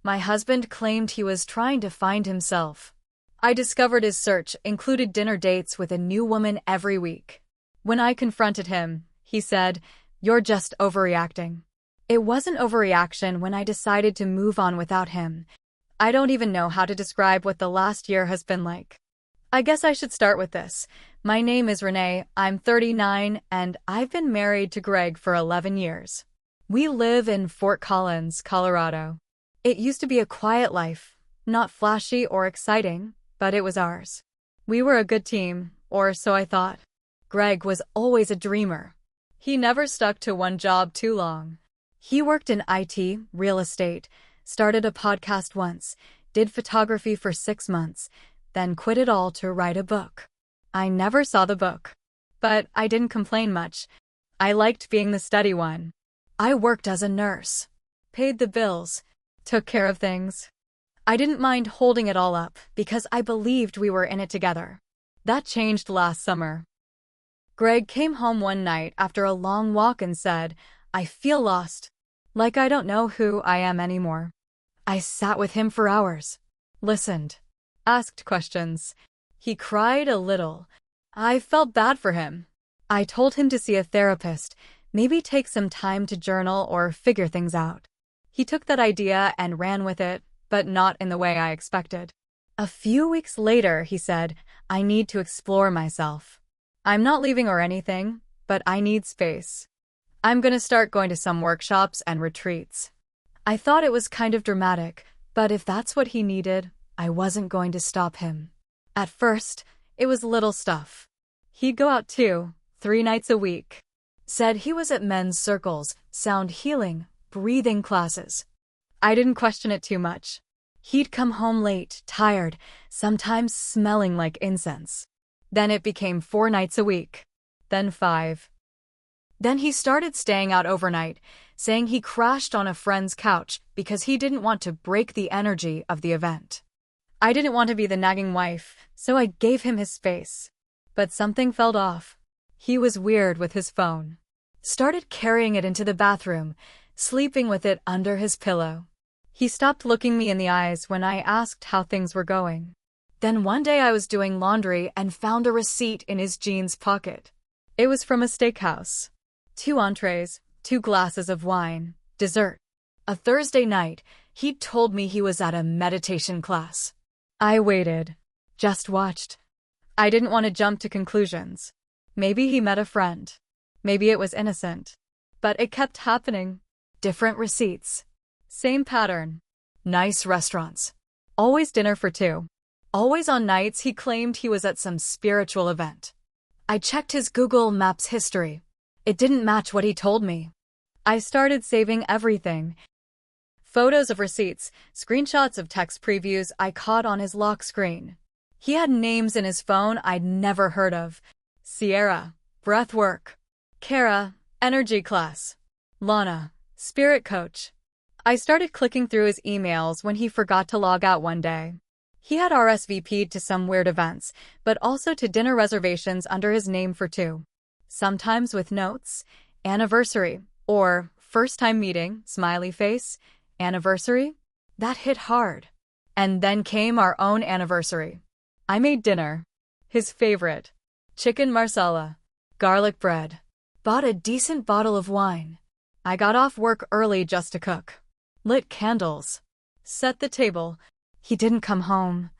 My husband claimed he was trying to find himself. I discovered his search included dinner dates with a new woman every week. When I confronted him, he said, "You're just overreacting." It wasn't overreaction when I decided to move on without him. I don't even know how to describe what the last year has been like. I guess I should start with this. My name is Renee, I'm 39, and I've been married to Greg for 11 years. We live in Fort Collins, Colorado. It used to be a quiet life, not flashy or exciting, but it was ours. We were a good team, or so I thought. Greg was always a dreamer. He never stuck to one job too long. He worked in IT, real estate, started a podcast once, did photography for 6 months, then quit it all to write a book. I never saw the book. But I didn't complain much. I liked being the steady one. I worked as a nurse, paid the bills, took care of things. I didn't mind holding it all up because I believed we were in it together. That changed last summer. Greg came home one night after a long walk and said, "I feel lost. Like I don't know who I am anymore." I sat with him for hours, listened, asked questions. He cried a little. I felt bad for him. I told him to see a therapist, maybe take some time to journal or figure things out. He took that idea and ran with it, but not in the way I expected. A few weeks later, he said, "I need to explore myself. I'm not leaving or anything, but I need space. I'm gonna start going to some workshops and retreats." I thought it was kind of dramatic, but if that's what he needed, I wasn't going to stop him. At first, it was little stuff. He'd go out 2-3 nights a week. Said he was at men's circles, sound healing, breathing classes. I didn't question it too much. He'd come home late, tired, sometimes smelling like incense. Then it became 4 nights a week. Then 5. Then he started staying out overnight, saying he crashed on a friend's couch because he didn't want to break the energy of the event. I didn't want to be the nagging wife, so I gave him his space. But something felt off. He was weird with his phone. Started carrying it into the bathroom, sleeping with it under his pillow. He stopped looking me in the eyes when I asked how things were going. Then one day I was doing laundry and found a receipt in his jeans pocket. It was from a steakhouse. 2 entrees, 2 glasses of wine, dessert. A Thursday night, he told me he was at a meditation class. I waited, just watched. I didn't want to jump to conclusions. Maybe he met a friend. Maybe it was innocent. But it kept happening. Different receipts. Same pattern. Nice restaurants. Always dinner for 2. Always on nights he claimed he was at some spiritual event. I checked his Google Maps history. It didn't match what he told me. I started saving everything. Photos of receipts, screenshots of text previews I caught on his lock screen. He had names in his phone I'd never heard of. Sierra, breathwork. Kara, energy class. Lana, spirit coach. I started clicking through his emails when he forgot to log out one day. He had RSVP'd to some weird events, but also to dinner reservations under his name for 2. Sometimes with notes, anniversary, or first time meeting, smiley face, anniversary. That hit hard. And then came our own anniversary. I made dinner. His favorite. Chicken marsala. Garlic bread. Bought a decent bottle of wine. I got off work early just to cook. Lit candles. Set the table. He didn't come home.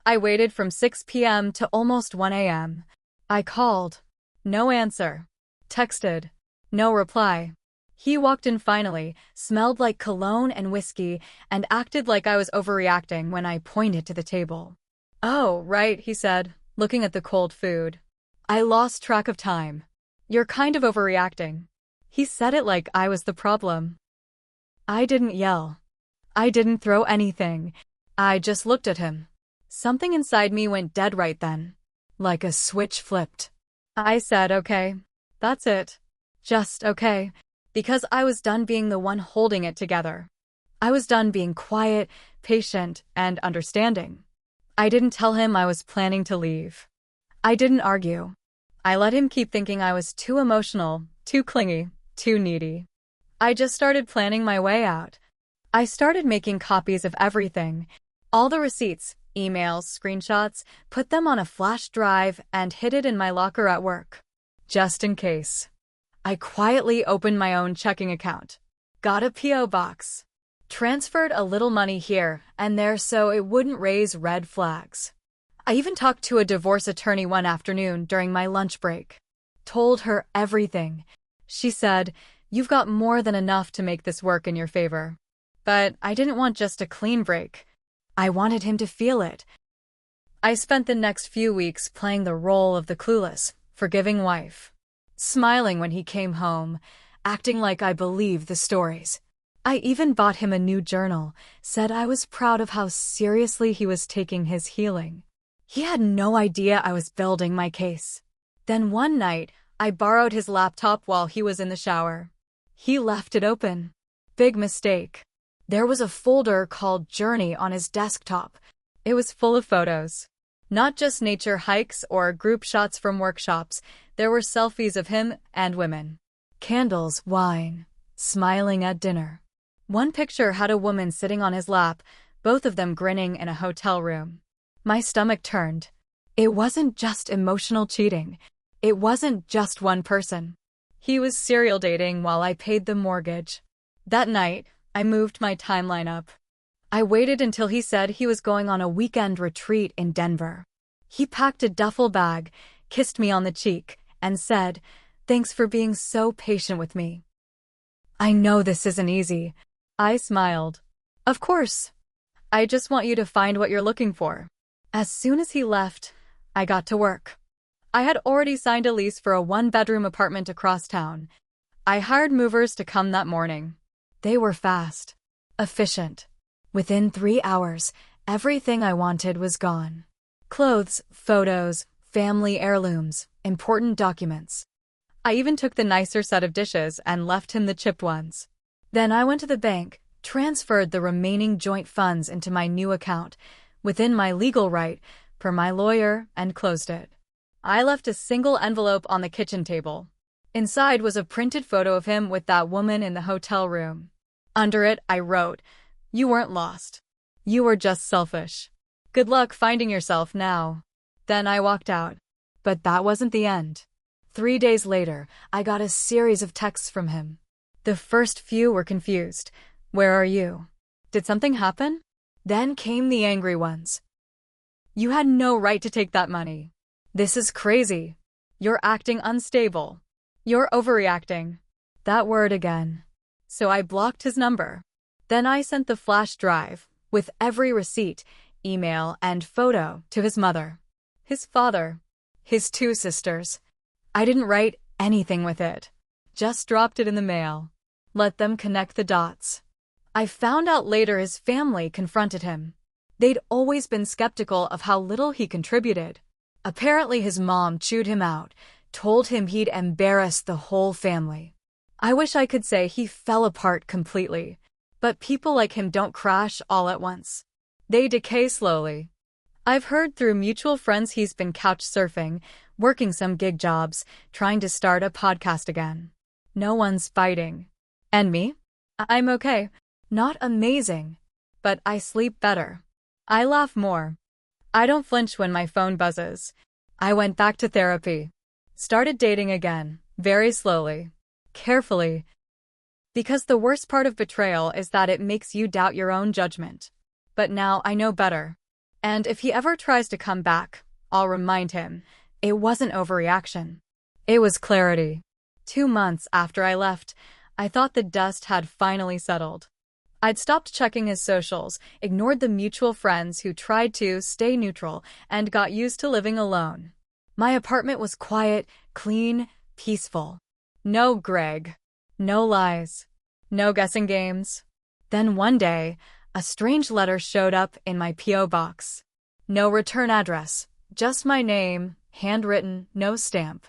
I waited from 6 p.m. to almost 1 a.m. I called. No answer. Texted. No reply. He walked in finally, smelled like cologne and whiskey, and acted like I was overreacting when I pointed to the table. "Oh, right," he said, looking at the cold food. I lost track of time. "You're kind of overreacting." He said it like I was the problem. I didn't yell. I didn't throw anything. I just looked at him. Something inside me went dead right then. Like a switch flipped. I said, "Okay. That's it. Just okay." Because I was done being the one holding it together. I was done being quiet, patient, and understanding. I didn't tell him I was planning to leave. I didn't argue. I let him keep thinking I was too emotional, too clingy, too needy. I just started planning my way out. I started making copies of everything. All the receipts, emails, screenshots, put them on a flash drive and hid it in my locker at work. Just in case. I quietly opened my own checking account. Got a P.O. box. Transferred a little money here and there so it wouldn't raise red flags. I even talked to a divorce attorney one afternoon during my lunch break. Told her everything. She said, "You've got more than enough to make this work in your favor." But I didn't want just a clean break. I wanted him to feel it. I spent the next few weeks playing the role of the clueless, forgiving wife. Smiling when he came home, acting like I believed the stories. I even bought him a new journal, said I was proud of how seriously he was taking his healing. He had no idea I was building my case. Then one night, I borrowed his laptop while he was in the shower. He left it open. Big mistake. There was a folder called Journey on his desktop. It was full of photos. Not just nature hikes or group shots from workshops. There were selfies of him and women. Candles, wine, smiling at dinner. One picture had a woman sitting on his lap, both of them grinning in a hotel room. My stomach turned. It wasn't just emotional cheating. It wasn't just one person. He was serial dating while I paid the mortgage. That night, I moved my timeline up. I waited until he said he was going on a weekend retreat in Denver. He packed a duffel bag, kissed me on the cheek, and said, "Thanks for being so patient with me." I know this isn't easy. I smiled. Of course. I just want you to find what you're looking for. As soon as he left, I got to work. I had already signed a lease for a one-bedroom apartment across town. I hired movers to come that morning. They were fast, efficient. Within 3 hours, everything I wanted was gone. Clothes, photos, family heirlooms, important documents. I even took the nicer set of dishes and left him the chipped ones. Then I went to the bank, transferred the remaining joint funds into my new account, within my legal right, per my lawyer, and closed it. I left a single envelope on the kitchen table. Inside was a printed photo of him with that woman in the hotel room. Under it, I wrote, "You weren't lost. You were just selfish. Good luck finding yourself now." Then I walked out. But that wasn't the end. 3 days later, I got a series of texts from him. The first few were confused. "Where are you? Did something happen?" Then came the angry ones. "You had no right to take that money. This is crazy. You're acting unstable. You're overreacting." That word again. So I blocked his number. Then I sent the flash drive, with every receipt, email, and photo, to his mother, his father, his 2 sisters. I didn't write anything with it. Just dropped it in the mail. Let them connect the dots. I found out later his family confronted him. They'd always been skeptical of how little he contributed. Apparently his mom chewed him out, told him he'd embarrassed the whole family. I wish I could say he fell apart completely. But people like him don't crash all at once. They decay slowly. I've heard through mutual friends he's been couch surfing, working some gig jobs, trying to start a podcast again. No one's fighting. And me? I'm okay. Not amazing. But I sleep better. I laugh more. I don't flinch when my phone buzzes. I went back to therapy. Started dating again, very slowly. Carefully. Because the worst part of betrayal is that it makes you doubt your own judgment. But now I know better. And if he ever tries to come back, I'll remind him, it wasn't overreaction. It was clarity. 2 months after I left, I thought the dust had finally settled. I'd stopped checking his socials, ignored the mutual friends who tried to stay neutral, and got used to living alone. My apartment was quiet, clean, peaceful. No Greg. No lies. No guessing games. Then one day, a strange letter showed up in my P.O. box. No return address, just my name, handwritten, no stamp.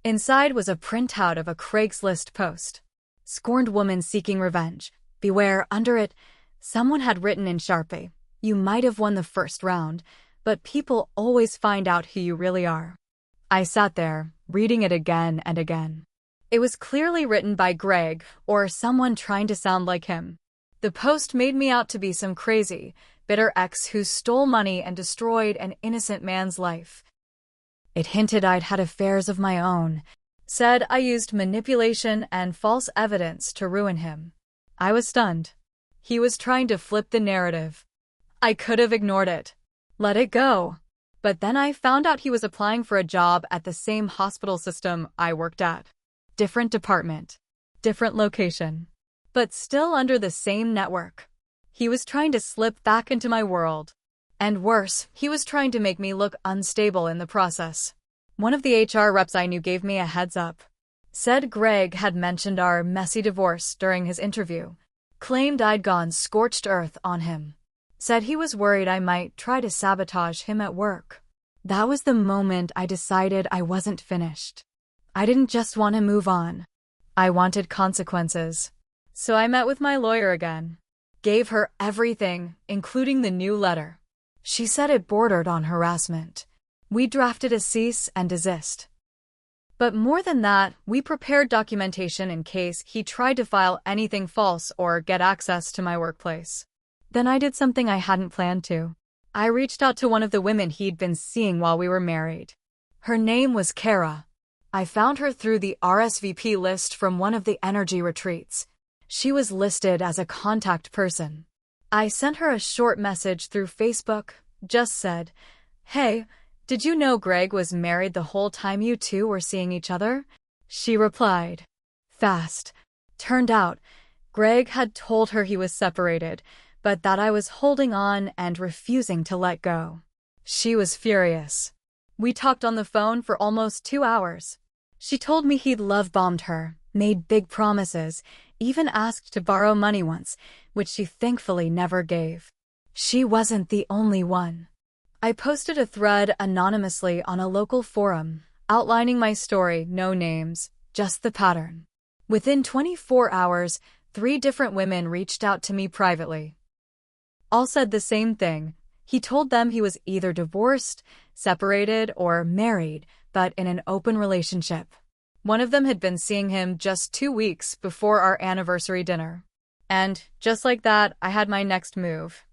Inside was a printout of a Craigslist post. Scorned woman seeking revenge. Beware. Under it, someone had written in Sharpie, "You might have won the first round, but people always find out who you really are." I sat there, reading it again and again. It was clearly written by Greg or someone trying to sound like him. The post made me out to be some crazy, bitter ex who stole money and destroyed an innocent man's life. It hinted I'd had affairs of my own, said I used manipulation and false evidence to ruin him. I was stunned. He was trying to flip the narrative. I could have ignored it, let it go. But then I found out he was applying for a job at the same hospital system I worked at. Different department, different location, but still under the same network. He was trying to slip back into my world. And worse, he was trying to make me look unstable in the process. One of the HR reps I knew gave me a heads up. Said Greg had mentioned our messy divorce during his interview. Claimed I'd gone scorched earth on him. Said he was worried I might try to sabotage him at work. That was the moment I decided I wasn't finished. I didn't just want to move on. I wanted consequences. So I met with my lawyer again. Gave her everything, including the new letter. She said it bordered on harassment. We drafted a cease and desist. But more than that, we prepared documentation in case he tried to file anything false or get access to my workplace. Then I did something I hadn't planned to. I reached out to one of the women he'd been seeing while we were married. Her name was Kara. I found her through the RSVP list from one of the energy retreats. She was listed as a contact person. I sent her a short message through Facebook, just said, "Hey, did you know Greg was married the whole time you two were seeing each other?" She replied, fast. Turned out, Greg had told her he was separated, but that I was holding on and refusing to let go. She was furious. We talked on the phone for almost 2 hours. She told me he'd love-bombed her, made big promises, even asked to borrow money once, which she thankfully never gave. She wasn't the only one. I posted a thread anonymously on a local forum, outlining my story, no names, just the pattern. Within 24 hours, 3 different women reached out to me privately. All said the same thing. He told them he was either divorced, separated, or married, but in an open relationship. One of them had been seeing him just 2 weeks before our anniversary dinner. And, just like that, I had my next move.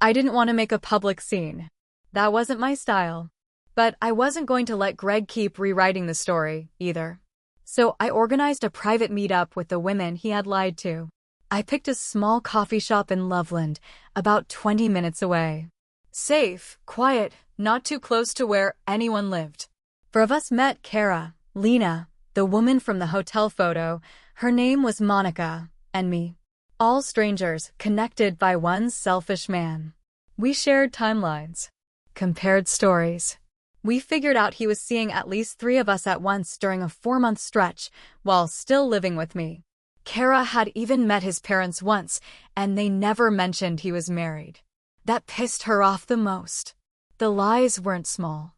I didn't want to make a public scene. That wasn't my style. But I wasn't going to let Greg keep rewriting the story, either. So I organized a private meetup with the women he had lied to. I picked a small coffee shop in Loveland, about 20 minutes away. Safe, quiet, not too close to where anyone lived. 4 of us met Kara, Lena, the woman from the hotel photo, her name was Monica, and me. All strangers, connected by one selfish man. We shared timelines. Compared stories. We figured out he was seeing at least 3 of us at once during a 4-month stretch, while still living with me. Kara had even met his parents once, and they never mentioned he was married. That pissed her off the most. The lies weren't small.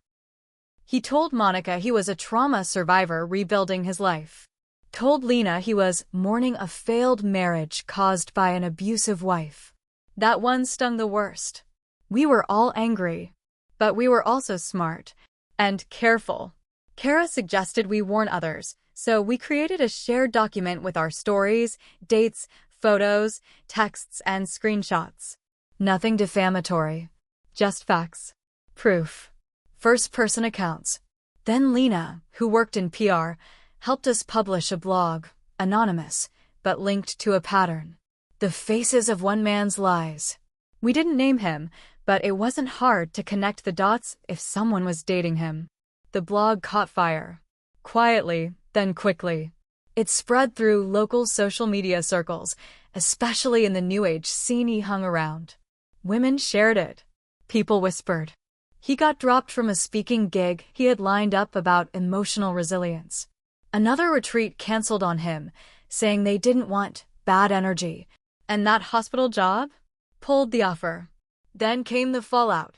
He told Monica he was a trauma survivor rebuilding his life. Told Lena he was mourning a failed marriage caused by an abusive wife. That one stung the worst. We were all angry. But we were also smart and careful. Kara suggested we warn others, so we created a shared document with our stories, dates, photos, texts, and screenshots. Nothing defamatory. Just facts. Proof. First-person accounts. Then Lena, who worked in PR, helped us publish a blog, anonymous, but linked to a pattern. The faces of one man's lies. We didn't name him, but it wasn't hard to connect the dots if someone was dating him. The blog caught fire. Quietly, then quickly. It spread through local social media circles, especially in the New Age scene he hung around. Women shared it. People whispered. He got dropped from a speaking gig he had lined up about emotional resilience. Another retreat canceled on him, saying they didn't want bad energy. And that hospital job? Pulled the offer. Then came the fallout.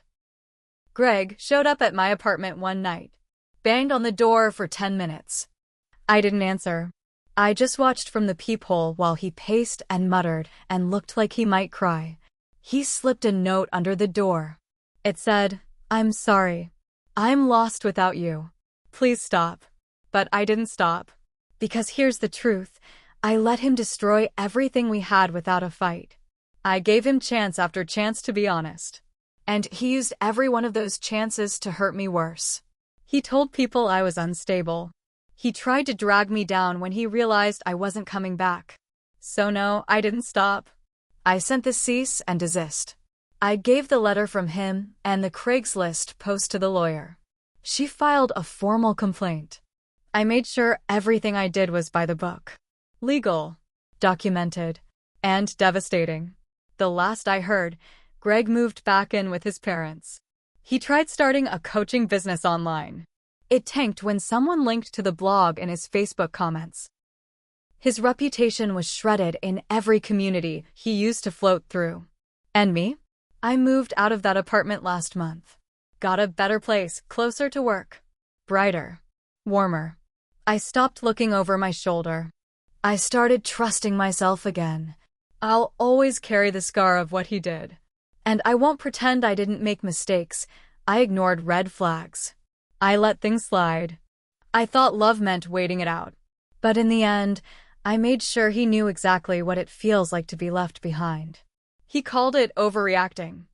Greg showed up at my apartment one night. Banged on the door for 10 minutes. I didn't answer. I just watched from the peephole while he paced and muttered and looked like he might cry. He slipped a note under the door. It said, "I'm sorry. I'm lost without you. Please stop." But I didn't stop. Because here's the truth. I let him destroy everything we had without a fight. I gave him chance after chance to be honest. And he used every one of those chances to hurt me worse. He told people I was unstable. He tried to drag me down when he realized I wasn't coming back. So no, I didn't stop. I sent the cease and desist. I gave the letter from him and the Craigslist post to the lawyer. She filed a formal complaint. I made sure everything I did was by the book. Legal, documented, and devastating. The last I heard, Greg moved back in with his parents. He tried starting a coaching business online. It tanked when someone linked to the blog in his Facebook comments. His reputation was shredded in every community he used to float through. And me? I moved out of that apartment last month. Got a better place, closer to work. Brighter. Warmer. I stopped looking over my shoulder. I started trusting myself again. I'll always carry the scar of what he did. And I won't pretend I didn't make mistakes. I ignored red flags. I let things slide. I thought love meant waiting it out. But in the end, I made sure he knew exactly what it feels like to be left behind. He called it overreacting.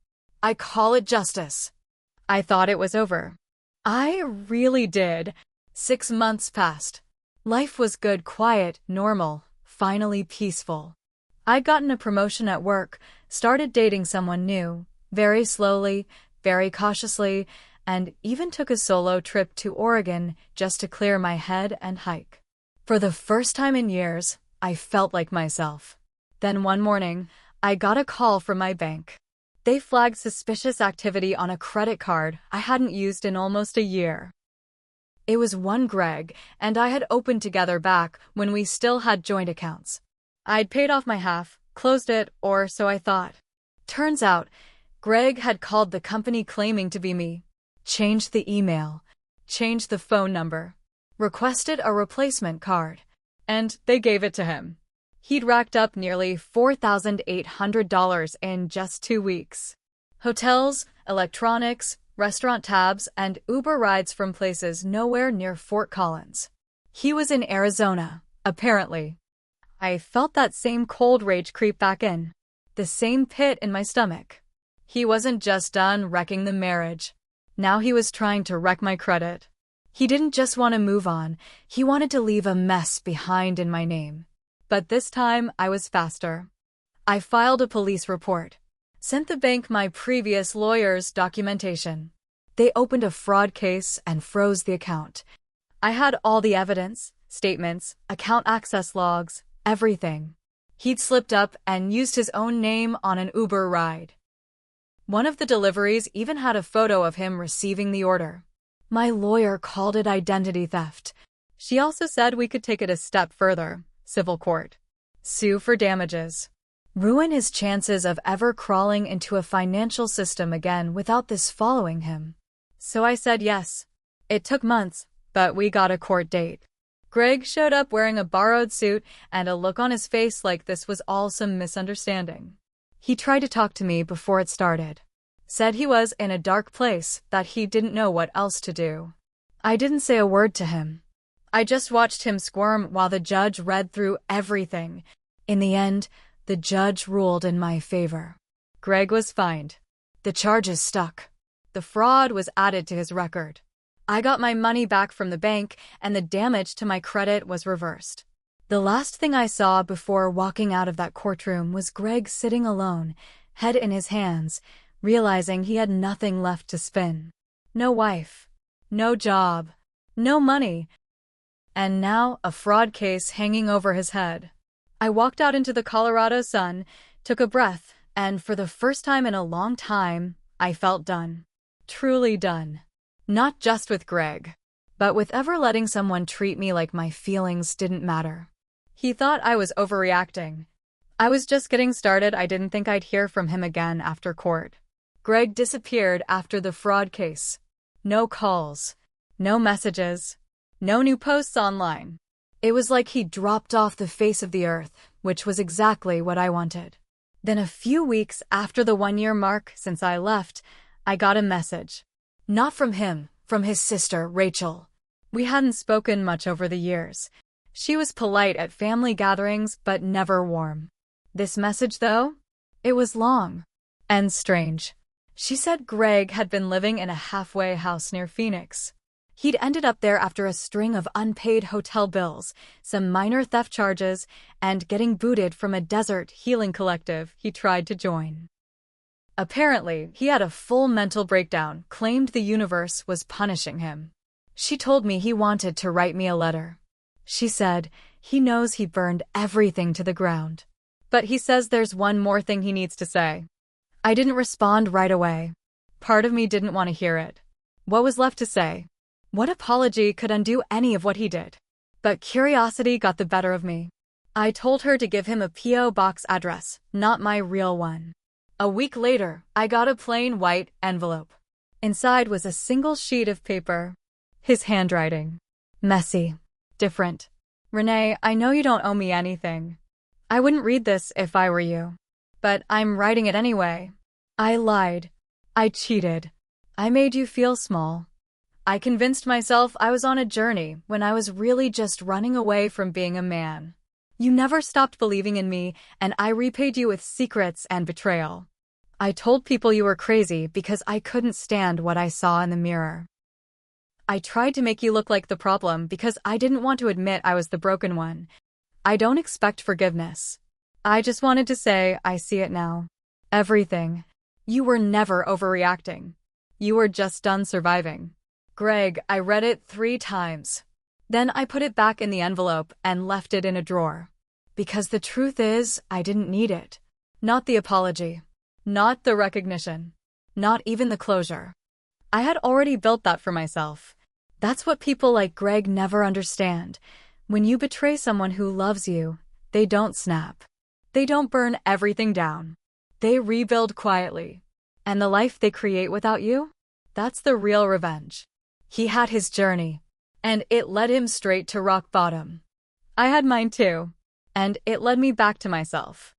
I call it justice. I thought it was over. I really did. 6 months passed. Life was good, quiet, normal, finally peaceful. I'd gotten a promotion at work, started dating someone new, very slowly, very cautiously, and even took a solo trip to Oregon just to clear my head and hike. For the first time in years, I felt like myself. Then one morning, I got a call from my bank. They flagged suspicious activity on a credit card I hadn't used in almost a year. It was one Greg and I had opened together back when we still had joint accounts. I'd paid off my half, closed it, or so I thought. Turns out, Greg had called the company claiming to be me, changed the email, changed the phone number, requested a replacement card, and they gave it to him. He'd racked up nearly $4,800 in just 2 weeks. Hotels, electronics, restaurant tabs, and Uber rides from places nowhere near Fort Collins. He was in Arizona, apparently. I felt that same cold rage creep back in, the same pit in my stomach. He wasn't just done wrecking the marriage. Now he was trying to wreck my credit. He didn't just want to move on, he wanted to leave a mess behind in my name. But this time, I was faster. I filed a police report, sent the bank my previous lawyer's documentation. They opened a fraud case and froze the account. I had all the evidence, statements, account access logs, everything. He'd slipped up and used his own name on an Uber ride. One of the deliveries even had a photo of him receiving the order. My lawyer called it identity theft. She also said we could take it a step further. Civil court. Sue for damages. Ruin his chances of ever crawling into a financial system again without this following him. So I said yes. It took months, but we got a court date. Greg showed up wearing a borrowed suit and a look on his face like this was all some misunderstanding. He tried to talk to me before it started. Said he was in a dark place, that he didn't know what else to do. I didn't say a word to him. I just watched him squirm while the judge read through everything. In the end, the judge ruled in my favor. Greg was fined. The charges stuck. The fraud was added to his record. I got my money back from the bank, and the damage to my credit was reversed. The last thing I saw before walking out of that courtroom was Greg sitting alone, head in his hands, realizing he had nothing left to spin. No wife. No job. No money. And now a fraud case hanging over his head. I walked out into the Colorado sun, took a breath, and for the first time in a long time, I felt done. Truly done. Not just with Greg, but with ever letting someone treat me like my feelings didn't matter. He thought I was overreacting. I was just getting started. I didn't think I'd hear from him again after court. Greg disappeared after the fraud case. No calls. No messages. No new posts online. It was like he dropped off the face of the earth, which was exactly what I wanted. Then a few weeks after the 1-year mark since I left, I got a message. Not from him, from his sister, Rachel. We hadn't spoken much over the years. She was polite at family gatherings, but never warm. This message, though? It was long and strange. She said Greg had been living in a halfway house near Phoenix. He'd ended up there after a string of unpaid hotel bills, some minor theft charges, and getting booted from a desert healing collective he tried to join. Apparently, he had a full mental breakdown, claimed the universe was punishing him. She told me he wanted to write me a letter. She said he knows he burned everything to the ground. But he says there's one more thing he needs to say. I didn't respond right away. Part of me didn't want to hear it. What was left to say? What apology could undo any of what he did? But curiosity got the better of me. I told her to give him a P.O. box address, not my real one. A week later, I got a plain white envelope. Inside was a single sheet of paper. His handwriting. Messy. Different. Renee, I know you don't owe me anything. I wouldn't read this if I were you. But I'm writing it anyway. I lied. I cheated. I made you feel small. I convinced myself I was on a journey when I was really just running away from being a man. You never stopped believing in me, and I repaid you with secrets and betrayal. I told people you were crazy because I couldn't stand what I saw in the mirror. I tried to make you look like the problem because I didn't want to admit I was the broken one. I don't expect forgiveness. I just wanted to say I see it now. Everything. You were never overreacting. You were just done surviving. Greg, I read it 3 times. Then I put it back in the envelope and left it in a drawer. Because the truth is, I didn't need it. Not the apology. Not the recognition. Not even the closure. I had already built that for myself. That's what people like Greg never understand. When you betray someone who loves you, they don't snap. They don't burn everything down. They rebuild quietly. And the life they create without you? That's the real revenge. He had his journey, and it led him straight to rock bottom. I had mine too, and it led me back to myself.